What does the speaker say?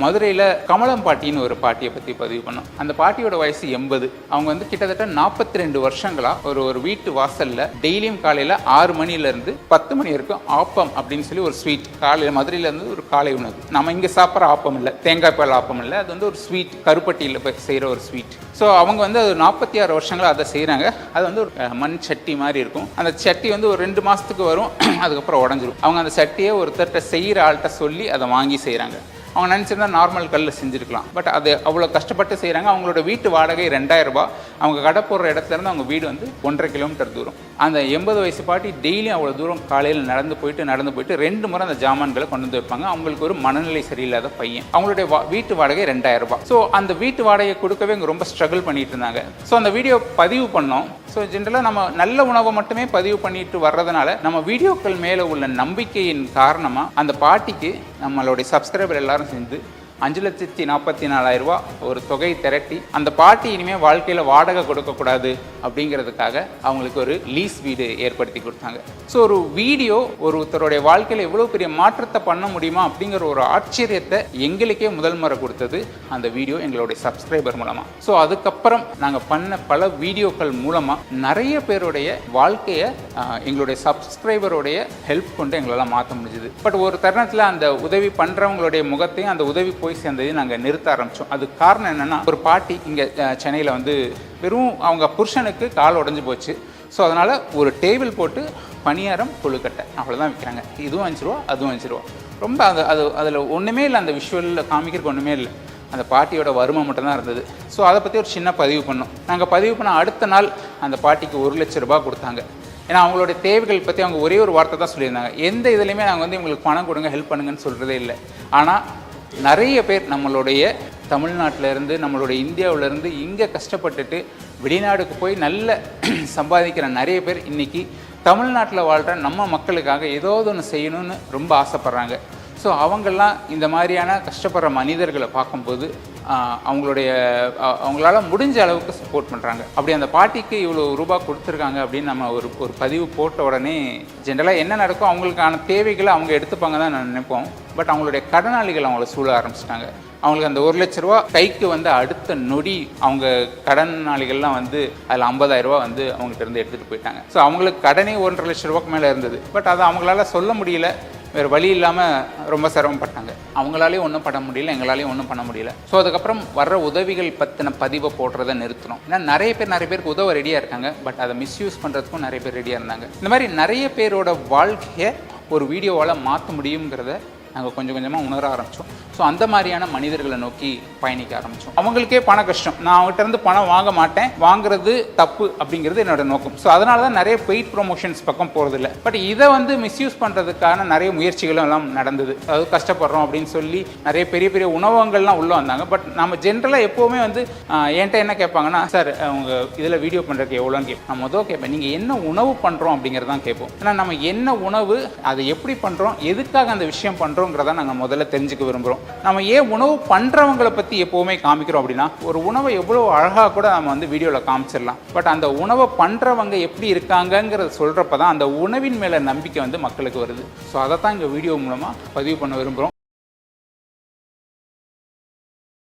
மதுரையில் கமலம் பாட்டின்னு ஒரு பாட்டியை பற்றி பதிவு பண்ணோம். அந்த பாட்டியோட வயசு 80. அவங்க வந்து கிட்டத்தட்ட 42 வருஷங்களாக ஒரு வீட்டு வாசலில் டெய்லியும் காலையில் 6 மணிலேருந்து 10 மணி வரைக்கும் ஆப்பம் அப்படின்னு சொல்லி ஒரு ஸ்வீட் காலையில் மதுரையிலேருந்து ஒரு காலை உணவு. நம்ம இங்கே சாப்பிட்ற ஆப்பம் இல்லை, தேங்காய் பால் ஆப்பம் இல்லை, அது வந்து ஒரு ஸ்வீட் கருப்பட்டியில் போய் செய்கிற ஒரு ஸ்வீட். ஸோ அவங்க வந்து அது 46 வருஷங்களாக அதை செய்கிறாங்க. அது வந்து ஒரு மண் சட்டி மாதிரி இருக்கும். அந்த சட்டி வந்து ஒரு 2 மாதத்துக்கு வரும், அதுக்கப்புறம் உடஞ்சிரும். அவங்க அந்த சட்டியை ஒருத்தர்கிட்ட செய்கிற ஆள்கிட்ட சொல்லி அதை வாங்கி செய்கிறாங்க. அவங்க நினச்சிருந்தா நார்மல் கல்லில் செஞ்சுருக்கலாம், பட் அது அவ்வளோ கஷ்டப்பட்டு செய்கிறாங்க. அவங்களோட வீட்டு வாடகை 2000 ரூபாய். அவங்க கடை போடுற இடத்துலேருந்து அவங்க வீடு வந்து 1.5 கிலோமீட்டர் தூரம். அந்த 80 வயசு பாட்டி டெய்லியும் அவ்வளோ தூரம் காலையில் நடந்து போயிட்டு 2 முறை அந்த ஜாமான்களை கொண்டு வந்து வைப்பாங்க. அவங்களுக்கு ஒரு மனநிலை சரியில்லாத பையன். அவங்களுடைய வீட்டு வாடகை 2000 ரூபாய். ஸோ அந்த வீட்டு வாடகையை கொடுக்கவே இங்கே ரொம்ப ஸ்ட்ரகிள் பண்ணிட்டு இருந்தாங்க. ஸோ அந்த வீடியோ பதிவு பண்ணோம். ஸோ ஜென்ரலாக நம்ம நல்ல உணவை மட்டுமே பதிவு பண்ணிட்டு வர்றதுனால நம்ம வீடியோக்கள் மேலே உள்ள நம்பிக்கையின் காரணமாக அந்த பாட்டிக்கு நம்மளுடைய சப்ஸ்கிரைபர் எல்லாரும் சேர்ந்து 5,44,000 ரூபாய் ஒரு தொகை திரட்டி அந்த பாட்டி இனிமேல் வாழ்க்கையில் வாடகை கொடுக்கக்கூடாது அப்படிங்கிறதுக்காக அவங்களுக்கு ஒரு லீஸ் வீடு ஏற்படுத்தி கொடுத்தாங்க. ஸோ ஒரு வீடியோ ஒருத்தருடைய வாழ்க்கையில் எவ்வளோ பெரிய மாற்றத்தை பண்ண முடியுமா அப்படிங்கிற ஒரு ஆச்சரியத்தை எங்களுக்கே முதல் முறை கொடுத்தது அந்த வீடியோ எங்களுடைய சப்ஸ்கிரைபர் மூலமாக. ஸோ அதுக்கப்புறம் நாங்கள் பண்ண பல வீடியோக்கள் மூலமாக நிறைய பேருடைய வாழ்க்கையை எங்களுடைய சப்ஸ்கிரைபருடைய ஹெல்ப் கொண்டு எங்களால் மாற்ற முடிஞ்சுது. பட் ஒரு தருணத்தில் அந்த உதவி பண்ணுறவங்களுடைய முகத்தையும் அந்த உதவி போய் சேர்ந்ததையும் நாங்கள் நிறுத்த ஆரம்பித்தோம். அது காரணம் என்னென்னா, ஒரு பாட்டி இங்கே சென்னையில் வந்து வெறும் அவங்க புருஷனுக்கு கால் உடஞ்சி போச்சு. ஸோ அதனால் ஒரு டேபிள் போட்டு பணியாரம் கொழுக்கட்டை அவ்வளோதான் விற்கிறாங்க. இதுவும் 5 ரூபா, அதுவும் 5 ரூபா. ரொம்ப அதில் ஒன்றுமே இல்லை, அந்த விஷுவலில் காமிக்கிறதுக்கு ஒன்றுமே இல்லை. அந்த பாட்டியோட வறுமை மட்டும்தான் இருந்தது. ஸோ அதை பற்றி ஒரு சின்ன பதிவு பண்ணோம். நாங்கள் பதிவு பண்ண அடுத்த நாள் அந்த பாட்டிக்கு 1,00,000 ரூபாய் கொடுத்தாங்க. ஏன்னா அவங்களோட தேவைகள் பற்றி அவங்க ஒரே ஒரு வார்த்தை தான் சொல்லியிருந்தாங்க. எந்த இதுலையுமே நாங்கள் வந்து இவங்களுக்கு பணம் கொடுங்க, ஹெல்ப் பண்ணுங்கன்னு சொல்கிறதே இல்லை. ஆனால் நிறைய பேர் நம்மளுடைய தமிழ்நாட்டிலேருந்து நம்மளுடைய இந்தியாவிலேருந்து இங்கே கஷ்டப்பட்டுட்டு வெளிநாடுக்கு போய் நல்ல சம்பாதிக்கிற நிறைய பேர் இன்றைக்கி தமிழ்நாட்டில் வாழ்கிற நம்ம மக்களுக்காக ஏதாவது ஒன்று செய்யணும்னு ரொம்ப ஆசைப்பட்றாங்க. ஸோ அவங்கெல்லாம் இந்த மாதிரியான கஷ்டப்படுற மனிதர்களை பார்க்கும்போது அவங்களால முடிஞ்ச அளவுக்கு சப்போர்ட் பண்ணுறாங்க. அப்படி அந்த பாட்டிக்கு இவ்வளோ ரூபாய் கொடுத்துருக்காங்க அப்படின்னு நம்ம ஒரு பதிவு போட்ட உடனே ஜென்ரலாக என்ன நடக்கும், அவங்களுக்கான தேவைகளை அவங்க எடுத்துப்பாங்க தான் நான் நினைப்போம். பட் அவங்களுடைய கடனாளிகள் அவங்கள சூழ ஆரம்பிச்சிட்டாங்க. அவங்களுக்கு அந்த 1,00,000 ரூபா கைக்கு வந்து அடுத்த நொடி அவங்க கடனாளிகள்லாம் வந்து அதில் 50,000 ரூபா வந்து அவங்ககிட்ட இருந்து எடுத்துகிட்டு போயிட்டாங்க. ஸோ அவங்களுக்கு கடனே 1,50,000 ரூபாய்க்கு மேலே இருந்தது. பட் அதை அவங்களால சொல்ல முடியல, வேறு வழி இல்லாமல் ரொம்ப சிரமப்பட்டாங்க. அவங்களாலேயும் ஒன்றும் பண்ண முடியல, எங்களாலேயும் ஒன்றும் பண்ண முடியல. ஸோ அதுக்கப்புறம் வர்ற உதவிகள் பற்றின பதிவை போடுறதை நிறுத்தணும். ஏன்னா நிறைய பேருக்கு உதவ ரெடியாக இருக்காங்க, பட் அதை மிஸ்யூஸ் பண்ணுறதுக்கும் நிறைய பேர் ரெடியாக இருந்தாங்க. இந்த மாதிரி நிறைய பேரோட வாழ்க்கையை ஒரு வீடியோவால் மாற்ற முடியுங்கிறத நாங்கள் கொஞ்சம் கொஞ்சமாக உணர ஆரம்பித்தோம். ஸோ அந்த மாதிரியான மனிதர்களை நோக்கி பயணிக்க ஆரம்பித்தோம். அவங்களுக்கே பண கஷ்டம், நான் அவங்ககிட்ட இருந்து பணம் வாங்க மாட்டேன், வாங்குறது தப்பு அப்படிங்கிறது என்னோட நோக்கம். ஸோ அதனால தான் நிறைய பெய்ட் ப்ரொமோஷன்ஸ் பக்கம் போகிறதில்ல. பட் இதை வந்து மிஸ்யூஸ் பண்ணுறதுக்கான நிறைய முயற்சிகளும் எல்லாம் நடந்தது. அதாவது கஷ்டப்படுறோம் அப்படின்னு சொல்லி நிறைய பெரிய பெரிய உணவகங்கள்லாம் உள்ளே வந்தாங்க. பட் நம்ம ஜென்ரலாக எப்போவுமே வந்து என்கிட்ட என்ன கேட்பாங்கன்னா, சார் அவங்க இதில் வீடியோ பண்ணுறதுக்கு எவ்வளோன்னு கேட்பேன். நான் மொதல் கேட்பேன், நீங்கள் என்ன உணவு பண்ணுறோம் அப்படிங்கிறதான் கேட்போம். ஏன்னா நம்ம என்ன உணவு, அதை எப்படி பண்ணுறோம், எதுக்காக அந்த விஷயம் பண்ணுறோம் நாங்கள் முதல்ல தெரிஞ்சுக்க விரும்புகிறோம். நம்ம ஏன் உணவு பண்ணுறவங்களை பற்றி எப்போவுமே காமிக்கிறோம் அப்படின்னா, ஒரு உணவை எவ்வளோ அழகாக கூட நம்ம வந்து வீடியோவில் காமிச்சிடலாம். பட் அந்த உணவை பண்ணுறவங்க எப்படி இருக்காங்கங்கிறத சொல்கிறப்ப தான் அந்த உணவின் மேலே நம்பிக்கை வந்து மக்களுக்கு வருது. ஸோ அதை தான் இங்கே வீடியோ மூலமாக பதிவு பண்ண விரும்புகிறோம்.